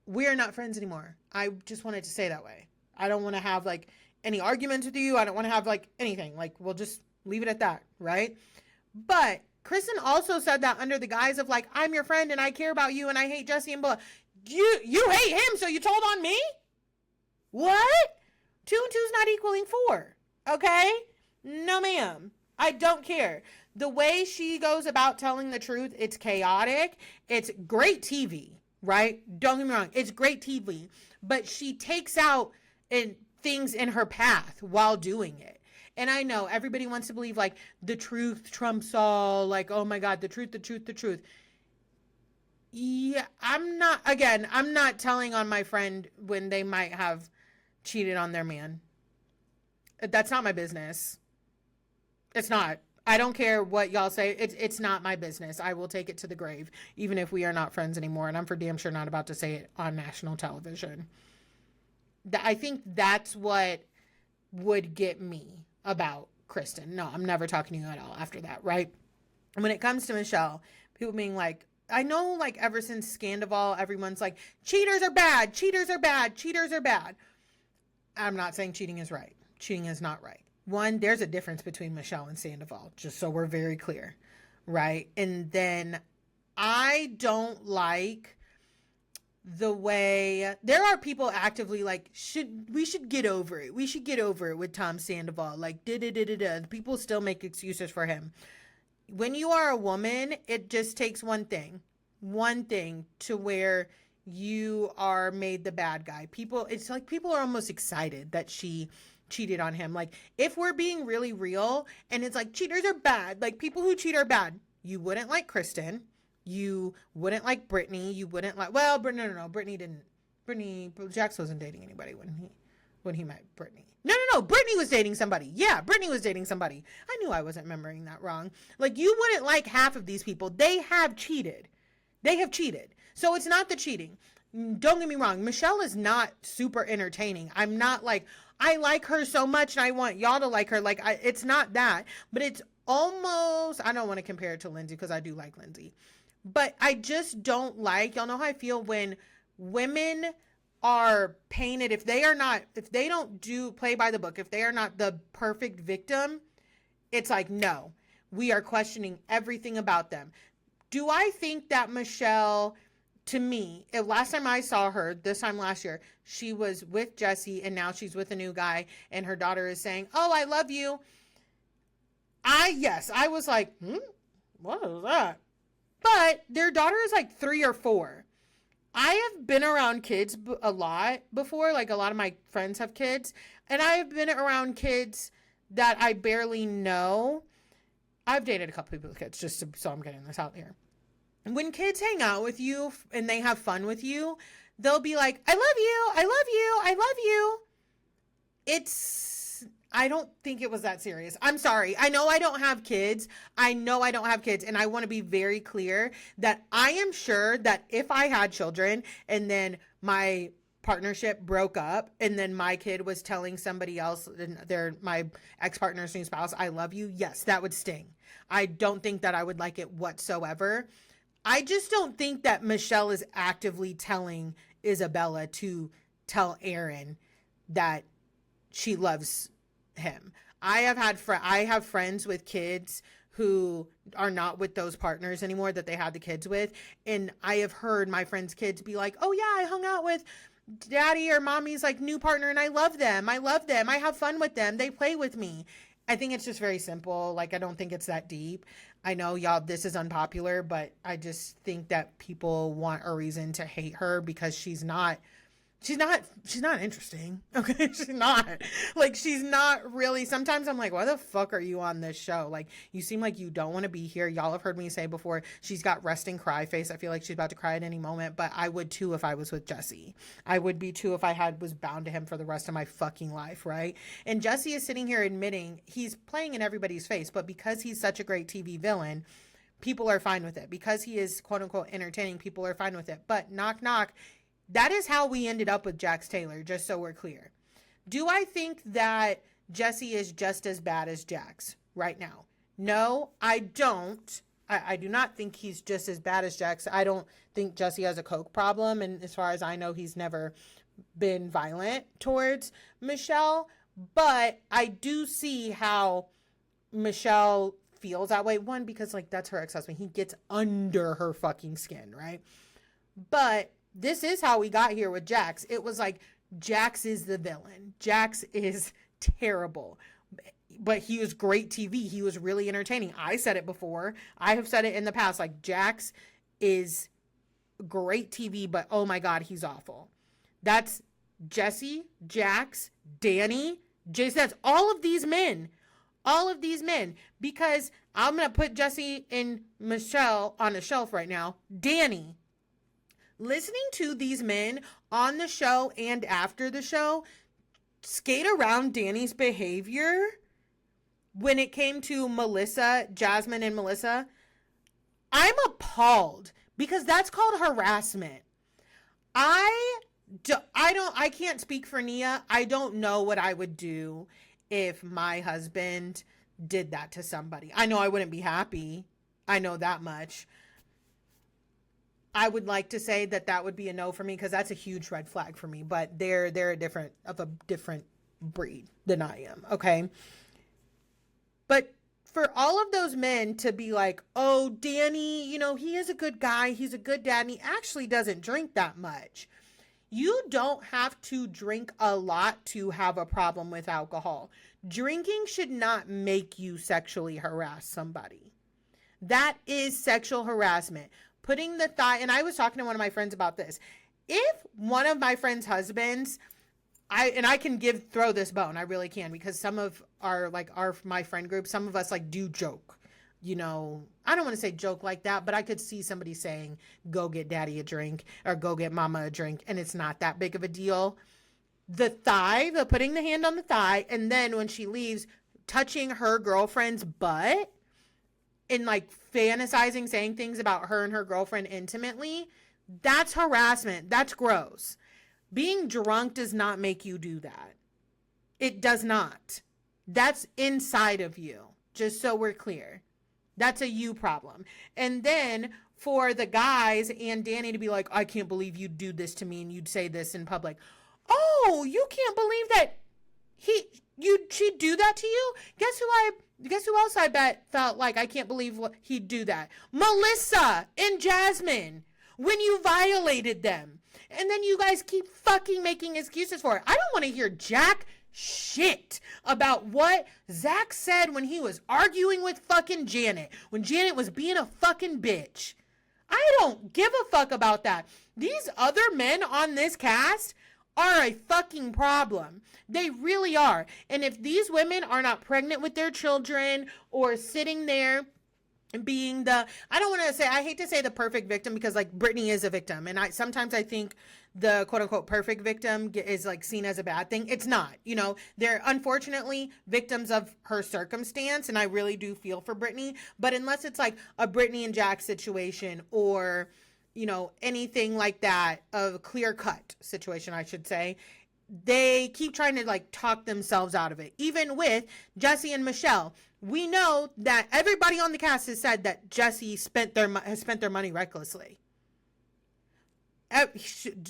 we're not friends anymore. I just wanted to say that way. I don't want to have like any arguments with you. I don't want to have like anything. Like, we'll just leave it at that, right? But Kristen also said that under the guise of like, I'm your friend and I care about you and I hate Jesse and blah. You hate him, so you told on me? What? 2 and 2 is not equaling 4. Okay? No, ma'am. I don't care. The way she goes about telling the truth, it's chaotic. It's great TV, right? Don't get me wrong. It's great TV. But she takes out things in her path while doing it. And I know everybody wants to believe like the truth trumps all, like, oh my God, the truth. Yeah, I'm not telling on my friend when they might have cheated on their man. That's not my business. It's not. I don't care what y'all say. It's not my business. I will take it to the grave, even if we are not friends anymore. And I'm for damn sure not about to say it on national television. I think that's what would get me about Kristen. No, I'm never talking to you at all after that, right? And when it comes to Michelle, people being like, I know like ever since Scandival, everyone's like, cheaters are bad, cheaters are bad, cheaters are bad. I'm not saying cheating is right. Cheating is not right. One, there's a difference between Michelle and Sandoval, just so we're very clear, right? And then I don't like the way there are people actively like, we should get over it. We should get over it with Tom Sandoval. Like, people still make excuses for him. When you are a woman, it just takes one thing to where you are made the bad guy. It's like people are almost excited that she cheated on him. Like, if we're being really real, and it's like, cheaters are bad, like, people who cheat are bad. You wouldn't like Kristen. You wouldn't like Brittany. You wouldn't like, well, no. Brittany Jax wasn't dating anybody when he met Brittany. No. Brittany was dating somebody. Yeah, Brittany was dating somebody. I knew I wasn't remembering that wrong. Like, you wouldn't like half of these people. They have cheated. So it's not the cheating. Don't get me wrong. Michelle is not super entertaining. I'm not like, I like her so much and I want y'all to like her. Like, it's not that. But it's almost, I don't want to compare it to Lindsay because I do like Lindsay. But I just don't like, y'all know how I feel when women are painted, if they don't play by the book, if they are not the perfect victim, it's like, no, we are questioning everything about them. Do I think that Michelle, to me, last time I saw her, this time last year, she was with Jesse and now she's with a new guy and her daughter is saying, oh, I love you. I was like, what is that? But their daughter is like 3 or 4. I have been around kids a lot before. Like, a lot of my friends have kids. And I have been around kids that I barely know. I've dated a couple people with kids, so I'm getting this out here. When kids hang out with you and they have fun with you, they'll be like, I love you. I don't think it was that serious. I'm sorry. I know I don't have kids. And I want to be very clear that I am sure that if I had children and then my partnership broke up and then my kid was telling somebody else, my ex-partner's new spouse, I love you, yes, that would sting. I don't think that I would like it whatsoever. I just don't think that Michelle is actively telling Isabella to tell Aaron that she loves him. I have friends with kids who are not with those partners anymore that they had the kids with, and I have heard my friends' kids be like, oh yeah, I hung out with daddy or mommy's like new partner and I love them. I have fun with them. They play with me. I think it's just very simple. Like, I don't think it's that deep. I know, y'all, this is unpopular, but I just think that people want a reason to hate her because she's not interesting. Okay. She's not really, sometimes I'm like, why the fuck are you on this show? Like, you seem like you don't want to be here. Y'all have heard me say before, she's got resting cry face. I feel like she's about to cry at any moment, but I would too if I was with Jesse. I would be too if I was bound to him for the rest of my fucking life, right? And Jesse is sitting here admitting he's playing in everybody's face, but because he's such a great TV villain, people are fine with it. Because he is quote unquote entertaining, people are fine with it. But knock, knock. That is how we ended up with Jax Taylor, just so we're clear. Do I think that Jesse is just as bad as Jax right now? No, I don't. I do not think he's just as bad as Jax. I don't think Jesse has a coke problem. And as far as I know, he's never been violent towards Michelle. But I do see how Michelle feels that way. One, because like that's her ex-husband. He gets under her fucking skin, right? But this is how we got here with Jax. It was like, Jax is the villain. Jax is terrible. But he was great TV. He was really entertaining. I said it before. I have said it in the past. Like, Jax is great TV, but oh my God, he's awful. That's Jesse, Jax, Danny, Jason. That's all of these men. Because I'm going to put Jesse and Michelle on a shelf right now. Danny. Listening to these men on the show and after the show skate around Danny's behavior when it came to Jasmine and Melissa, I'm appalled because that's called harassment. I can't speak for Nia. I don't know what I would do if my husband did that to somebody. I know I wouldn't be happy. I know that much. I would like to say that would be a no for me because that's a huge red flag for me. But they're a different breed than I am. Okay, but for all of those men to be like, oh, Danny, you know, he is a good guy. He's a good dad. And he actually doesn't drink that much. You don't have to drink a lot to have a problem with alcohol. Drinking should not make you sexually harass somebody. That is sexual harassment. Putting the thigh, and I was talking to one of my friends about this. If one of my friend's husbands, I can throw this bone, I really can, because some of my friend group, some of us like do joke, you know, I don't want to say joke like that, but I could see somebody saying, go get daddy a drink or go get mama a drink. And it's not that big of a deal. The thigh, the putting the hand on the thigh. And then when she leaves, touching her girlfriend's butt and like fantasizing, saying things about her and her girlfriend intimately. That's harassment. That's gross. Being drunk does not make you do that. It does not. That's inside of you. Just so we're clear. That's a you problem. And then for the guys and Danny to be like, I can't believe you'd do this to me and you'd say this in public. Oh, you can't believe that she'd do that to you? Guess who else I bet felt like I can't believe he'd do that? Melissa and Jasmine, when you violated them. And then you guys keep fucking making excuses for it. I don't want to hear jack shit about what Zach said when he was arguing with fucking Janet, when Janet was being a fucking bitch. I don't give a fuck about that. These other men on this cast are a fucking problem. They really are. And if these women are not pregnant with their children or sitting there being I hate to say the perfect victim, because like Britney is a victim. And sometimes I think the quote unquote perfect victim is like seen as a bad thing. It's not, you know, they're unfortunately victims of her circumstance. And I really do feel for Britney, but unless it's like a Britney and Jack situation or, you know, anything like that, a clear cut situation, I should say, they keep trying to like talk themselves out of it. Even with Jesse and Michelle, we know that everybody on the cast has said that Jesse has spent their money recklessly.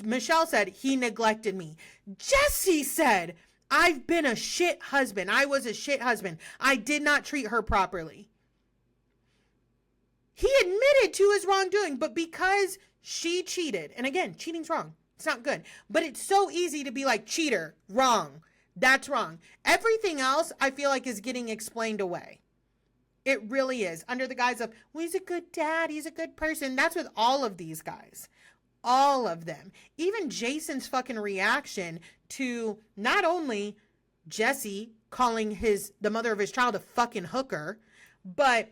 Michelle said he neglected me. Jesse said, I've been a shit husband. I was a shit husband. I did not treat her properly. He admitted to his wrongdoing, but because she cheated, and again, cheating's wrong. It's not good. But it's so easy to be like, cheater, wrong. That's wrong. Everything else, I feel like, is getting explained away. It really is. Under the guise of, well, he's a good dad. He's a good person. That's with all of these guys. All of them. Even Jason's fucking reaction to not only Jesse calling the mother of his child a fucking hooker, but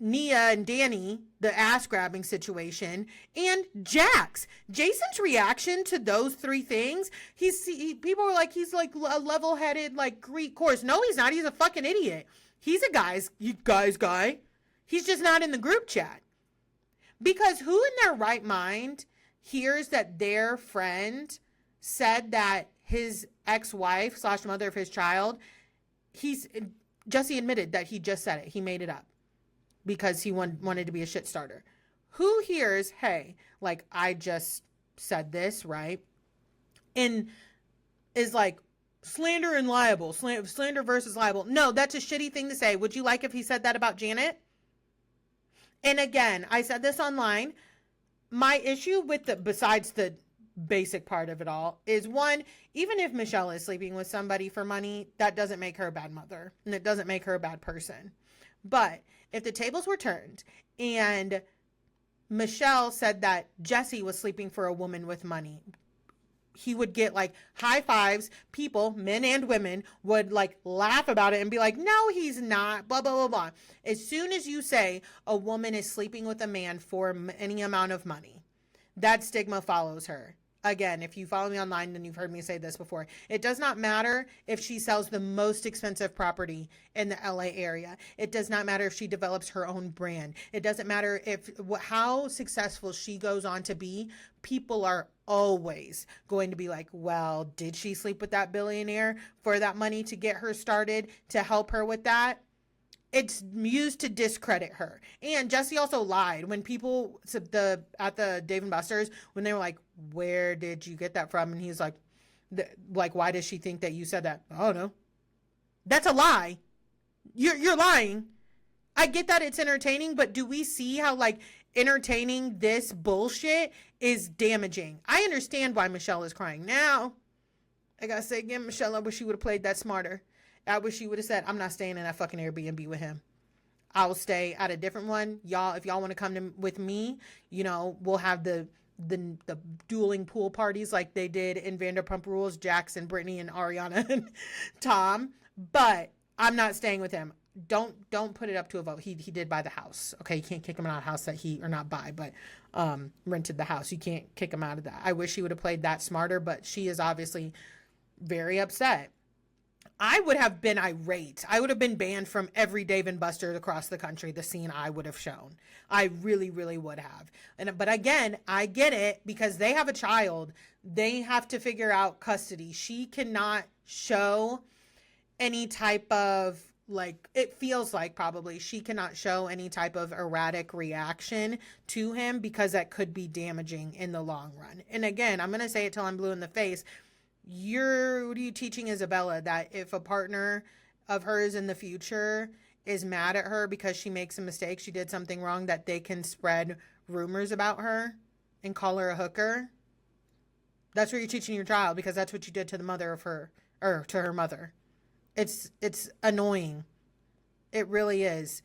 Nia and Danny, the ass grabbing situation, and Jax. Jason's reaction to those three things, people were like, he's like a level-headed, like Greek chorus. No, he's not. He's a fucking idiot. He's a guy. He's just not in the group chat. Because who in their right mind hears that their friend said that his ex-wife / mother of his child, Jesse admitted that he just said it. He made it up. Because he wanted to be a shit starter. Who hears, hey, like, I just said this, right? And is like, slander and libel. Slander versus libel. No, that's a shitty thing to say. Would you like if he said that about Janet? And again, I said this online. My issue with besides the basic part of it all is, one, even if Michelle is sleeping with somebody for money, that doesn't make her a bad mother. And it doesn't make her a bad person. But if the tables were turned and Michelle said that Jesse was sleeping for a woman with money, he would get like high fives. People, men and women, would like laugh about it and be like, no, he's not, blah, blah, blah, blah. As soon as you say a woman is sleeping with a man for any amount of money, that stigma follows her. Again, if you follow me online, then you've heard me say this before. It does not matter if she sells the most expensive property in the LA area. It does not matter if she develops her own brand. It doesn't matter how successful she goes on to be. People are always going to be like, well, did she sleep with that billionaire for that money to get her started, to help her with that? It's used to discredit her. And Jesse also lied when people at the Dave & Buster's, when they were like, where did you get that from? And he's like, why does she think that you said that? I don't know. That's a lie. You're lying. I get that it's entertaining, but do we see how like entertaining this bullshit is damaging? I understand why Michelle is crying. Now, I gotta say again, Michelle, I wish you would have played that smarter. I wish you would have said, I'm not staying in that fucking Airbnb with him. I will stay at a different one. Y'all, if y'all want to come with me, you know, we'll have the dueling pool parties like they did in Vanderpump Rules, Jackson, Brittany, and Ariana and Tom. But I'm not staying with him. Don't put it up to a vote. He did buy the house. Okay, you can't kick him out of the house that he, or not buy, but rented the house. You can't kick him out of that. I wish he would have played that smarter, but she is obviously very upset. I would have been irate. I would have been banned from every Dave and Buster's across the country. The scene I would have shown. I really, really would have. But again, I get it because they have a child. They have to figure out custody. She cannot show any type of, like, it feels like probably she cannot show any type of erratic reaction to him because that could be damaging in the long run. And again, I'm going to say it till I'm blue in the face. What are you teaching Isabella? That if a partner of hers in the future is mad at her because she makes a mistake, she did something wrong, that they can spread rumors about her and call her a hooker? That's what you're teaching your child, because that's what you did to the mother of her, or to her mother. It's annoying. It really is.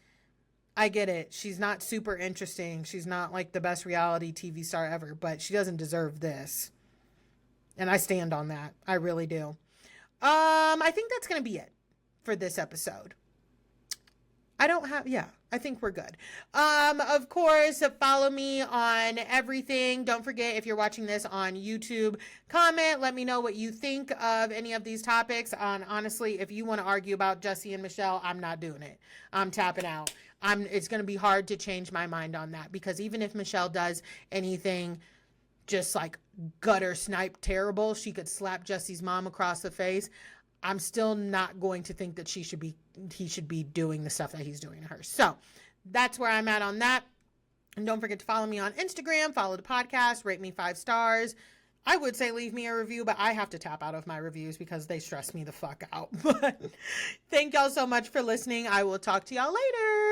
I get it. She's not super interesting. She's not like the best reality TV star ever, but she doesn't deserve this. And I stand on that. I really do. I think that's going to be it for this episode. I think we're good. Of course, follow me on everything. Don't forget, if you're watching this on YouTube, comment, let me know what you think of any of these topics. Honestly, if you want to argue about Jesse and Michelle, I'm not doing it. I'm tapping out. It's going to be hard to change my mind on that, because even if Michelle does anything just like gutter snipe terrible, she could slap Jesse's mom across the face, I'm still not going to think that he should be doing the stuff that he's doing to her. So that's where I'm at on that. And don't forget to follow me on Instagram, follow the podcast, rate me 5 stars. I would say leave me a review, but I have to tap out of my reviews because they stress me the fuck out. But thank y'all so much for listening. I will talk to y'all later.